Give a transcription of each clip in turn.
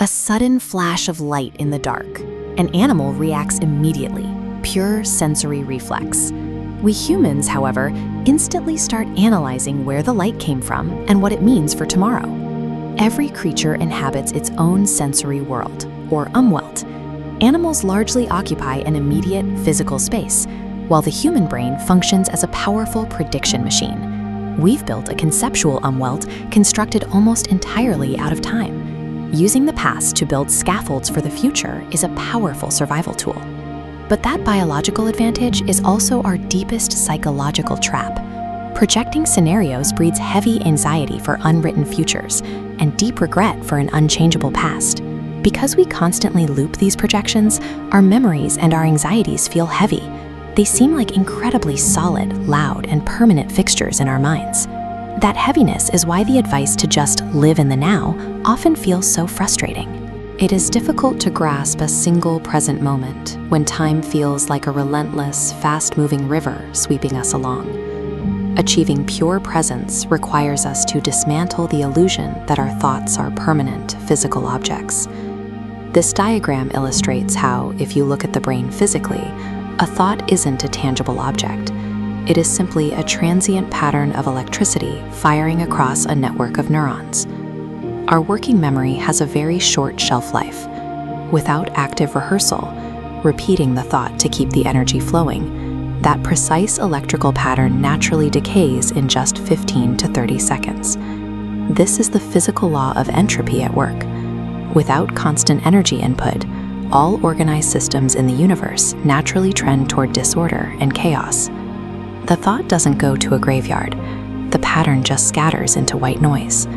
A sudden flash of light in the dark. An animal reacts immediately, pure sensory reflex. We humans, however, instantly start analyzing where the light came from and what it means for tomorrow. Every creature inhabits its own sensory world, or umwelt. Animals largely occupy an immediate physical space, while the human brain functions as a powerful prediction machine. We've built a conceptual umwelt constructed almost entirely out of time. Using the past to build scaffolds for the future is a powerful survival tool. But that biological advantage is also our deepest psychological trap. Projecting scenarios breeds heavy anxiety for unwritten futures and deep regret for an unchangeable past. Because we constantly loop these projections, our memories and our anxieties feel heavy. They seem like incredibly solid, loud, and permanent fixtures in our minds. That heaviness is why the advice to just live in the now often feels so frustrating. It is difficult to grasp a single present moment when time feels like a relentless, fast-moving river sweeping us along. Achieving pure presence requires us to dismantle the illusion that our thoughts are permanent, physical objects. This diagram illustrates how, if you look at the brain physically, a thought isn't a tangible object. It is simply a transient pattern of electricity firing across a network of neurons. Our working memory has a very short shelf life. Without active rehearsal, repeating the thought to keep the energy flowing, that precise electrical pattern naturally decays in just 15 to 30 seconds. This is the physical law of entropy at work. Without constant energy input, all organized systems in the universe naturally trend toward disorder and chaos. The thought doesn't go to a graveyard. The pattern just scatters into white noise.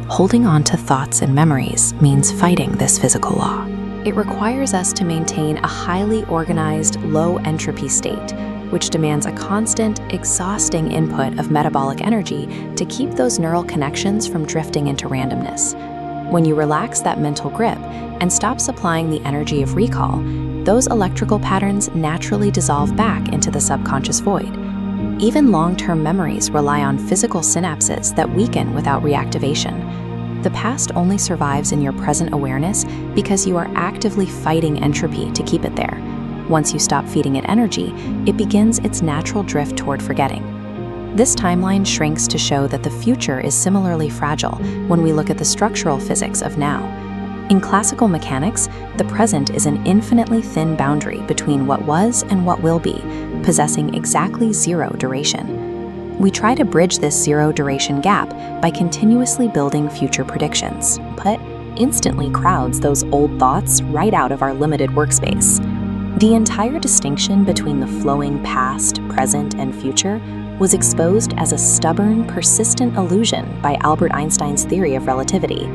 Holding on to thoughts and memories means fighting this physical law. It requires us to maintain a highly organized, low-entropy state, which demands a constant, exhausting input of metabolic energy to keep those neural connections from drifting into randomness. When you relax that mental grip and stop supplying the energy of recall, those electrical patterns naturally dissolve back into the subconscious void. Even long-term memories rely on physical synapses that weaken without reactivation. The past only survives in your present awareness because you are actively fighting entropy to keep it there. Once you stop feeding it energy, it begins its natural drift toward forgetting. This timeline shrinks to show that the future is similarly fragile when we look at the structural physics of now. In classical mechanics, the present is an infinitely thin boundary between what was and what will be, possessing exactly zero duration. We try to bridge this zero duration gap by continuously building future predictions, but instantly crowds those old thoughts right out of our limited workspace. The entire distinction between the flowing past, present, and future was exposed as a stubborn, persistent illusion by Albert Einstein's theory of relativity.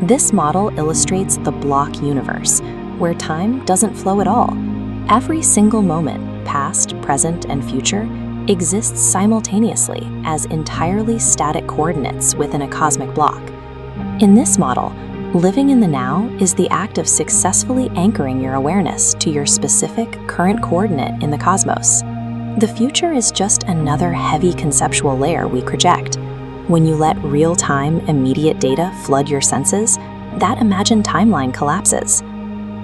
This model illustrates the block universe, where time doesn't flow at all. Every single moment, past, present, and future, exists simultaneously as entirely static coordinates within a cosmic block. In this model, living in the now is the act of successfully anchoring your awareness to your specific current coordinate in the cosmos. The future is just another heavy conceptual layer we project. When you let real-time, immediate data flood your senses, that imagined timeline collapses.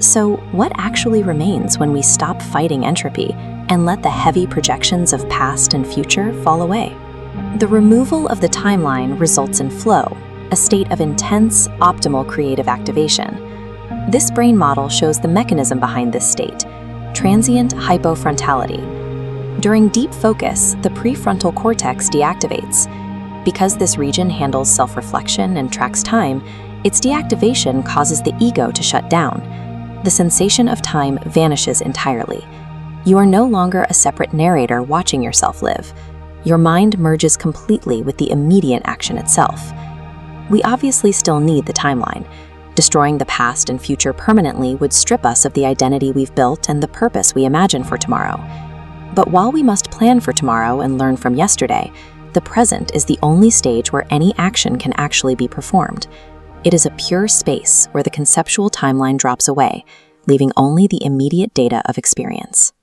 So, what actually remains when we stop fighting entropy and let the heavy projections of past and future fall away? The removal of the timeline results in flow, a state of intense, optimal creative activation. This brain model shows the mechanism behind this state: transient hypofrontality. During deep focus, the prefrontal cortex deactivates. Because this region handles self-reflection and tracks time, its deactivation causes the ego to shut down. The sensation of time vanishes entirely. You are no longer a separate narrator watching yourself live. Your mind merges completely with the immediate action itself. We obviously still need the timeline. Destroying the past and future permanently would strip us of the identity we've built and the purpose we imagine for tomorrow. But while we must plan for tomorrow and learn from yesterday, the present is the only stage where any action can actually be performed. It is a pure space where the conceptual timeline drops away, leaving only the immediate data of experience.